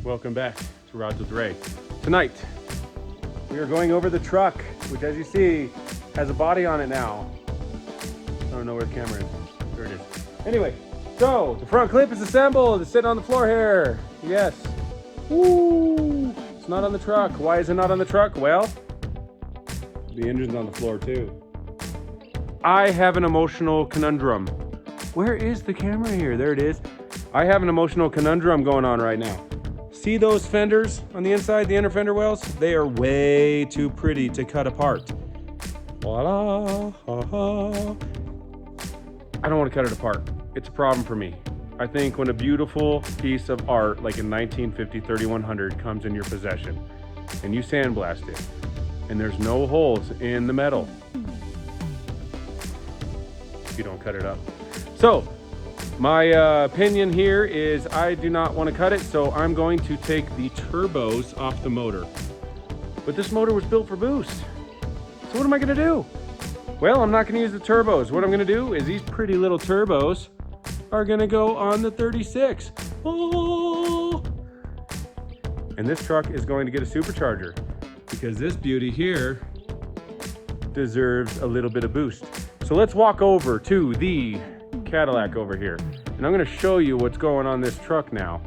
Welcome back to Rods with Ray. Tonight, we are going over the truck, which as you see, has a body on it now. I don't know where the camera is. There it is. Anyway, so the front clip is assembled. It's sitting on the floor here. Yes. Woo! It's not on the truck. Why is it not on the truck? Well, the engine's on the floor too. I have an emotional conundrum. Where is the camera here? There it is. I have an emotional conundrum going on right now. See those fenders on the inside, the inner fender wells? They are way too pretty to cut apart. Voila, I don't want to cut it apart. It's a problem for me. I think when a beautiful piece of art like a 1950 3100 comes in your possession and you sandblast it and there's no holes in the metal, you don't cut it up. So my opinion here is I do not want to cut it, so I'm going to take the turbos off the motor. But this motor was built for boost. So what am I going to do? Well, I'm not going to use the turbos. What I'm going to do is these pretty little turbos are going to go on the 36. Oh! And this truck is going to get a supercharger because this beauty here deserves a little bit of boost. So let's walk over to the Cadillac over here, and I'm going to show you what's going on this truck now,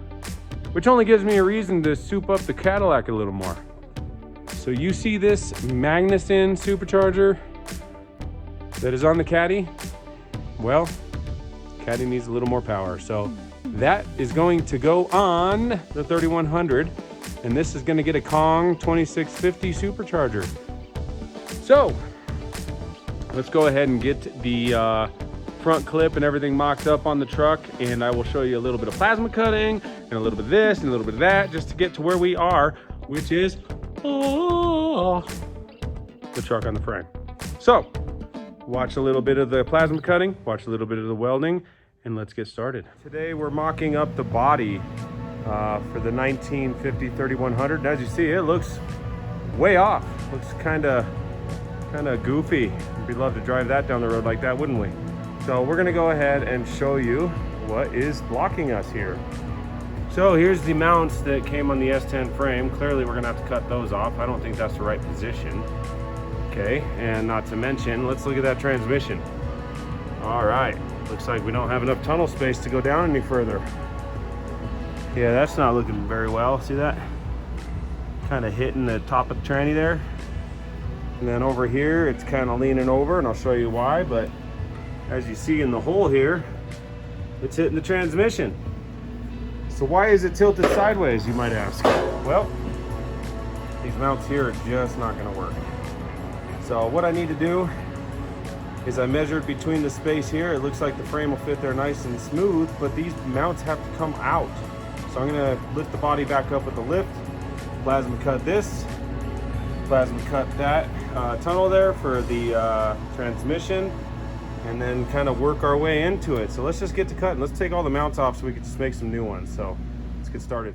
which only gives me a reason to soup up the Cadillac a little more. So you see this Magnuson supercharger that is on the Caddy? Well, Caddy needs a little more power, so that is going to go on the 3100, and this is going to get a Kong 2650 supercharger. So let's go ahead and get the front clip and everything mocked up on the truck, and I will show you a little bit of plasma cutting and a little bit of this and a little bit of that just to get to where we are, which is the truck on the frame. So watch a little bit of the plasma cutting, watch a little bit of the welding, and let's get started. Today we're mocking up the body for the 1950 3100. As you see, it looks way off. Looks kind of goofy. We'd love to drive that down the road like that, wouldn't we? So we're gonna go ahead and show you what is blocking us here. So here's the mounts that came on the S10 frame. Clearly we're gonna have to cut those off. I don't think that's the right position. Okay, and not to mention, let's look at that transmission. All right, looks like we don't have enough tunnel space to go down any further. Yeah, that's not looking very well. See that? Kind of hitting the top of the tranny there. And then over here, it's kind of leaning over, and I'll show you why, but as you see in the hole here, it's hitting the transmission. So why is it tilted sideways, you might ask? Well, these mounts here are just not gonna work. So what I need to do is I measured between the space here. It looks like the frame will fit there nice and smooth, but these mounts have to come out. So I'm gonna lift the body back up with the lift, plasma cut this, plasma cut that tunnel there for the transmission, and then kind of work our way into it. So let's just get to cutting. Let's take all the mounts off so we can just make some new ones. So let's get started.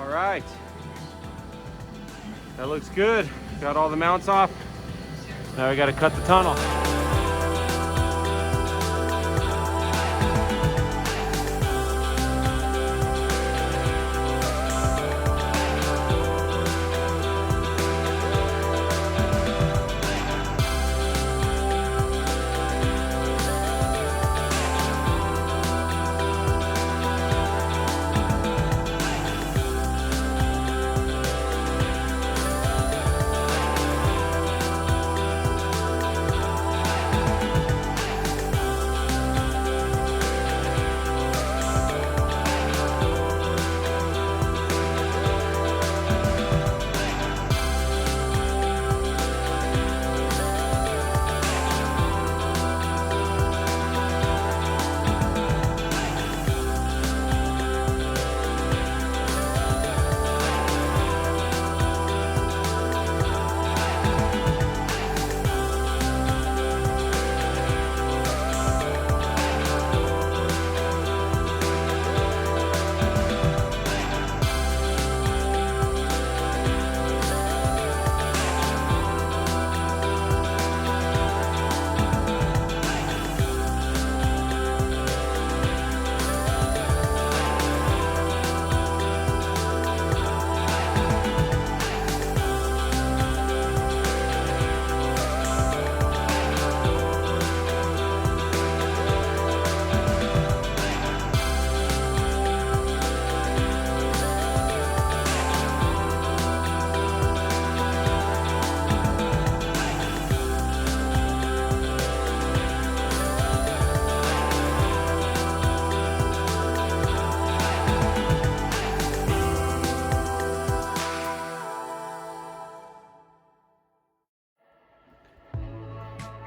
All right, that looks good. Got all the mounts off. Now we got to cut the tunnel.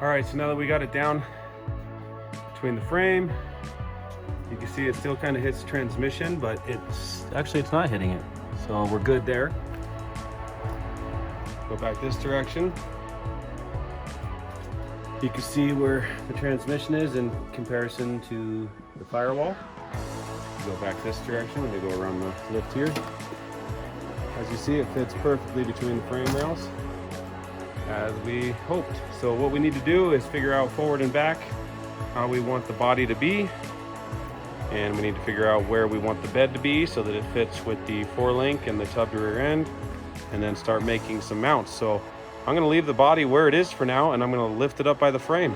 All right, so now that we got it down between the frame, you can see it still kind of hits transmission, but it's not hitting it. So we're good there. Go back this direction. You can see where the transmission is in comparison to the firewall. Go back this direction, let me go around the lift here. As you see, it fits perfectly between the frame rails, as we hoped. So what we need to do is figure out forward and back how we want the body to be, and we need to figure out where we want the bed to be so that it fits with the 4-link and the tub to rear end, and then start making some mounts. So I'm going to leave the body where it is for now, and I'm going to lift it up by the frame.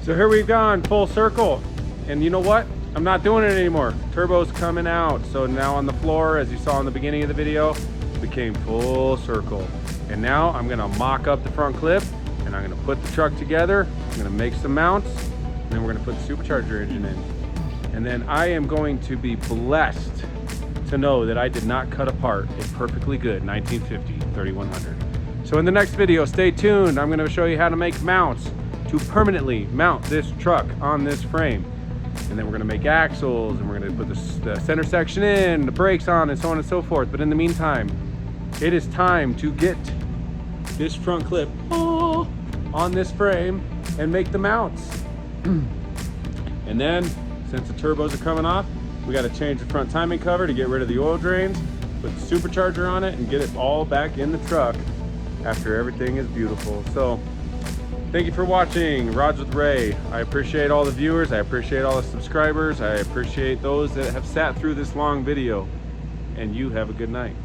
So here we've gone full circle, and you know what? I'm not doing it anymore. Turbo's coming out. So now on the floor, as you saw in the beginning of the video, became full circle. And now I'm gonna mock up the front clip, and I'm gonna put the truck together. I'm gonna make some mounts, and then we're gonna put the supercharger engine in. And then I am going to be blessed to know that I did not cut apart a perfectly good 1950 3100. So in the next video, stay tuned. I'm gonna show you how to make mounts to permanently mount this truck on this frame. And then we're gonna make axles, and we're gonna put the center section in, the brakes on, and so on and so forth. But in the meantime, it is time to get this front clip on this frame and make the mounts. And then, since the turbos are coming off, we gotta change the front timing cover to get rid of the oil drains, put the supercharger on it, and get it all back in the truck after everything is beautiful. So, thank you for watching Rods with Ray. I appreciate all the viewers. I appreciate all the subscribers. I appreciate those that have sat through this long video. And you have a good night.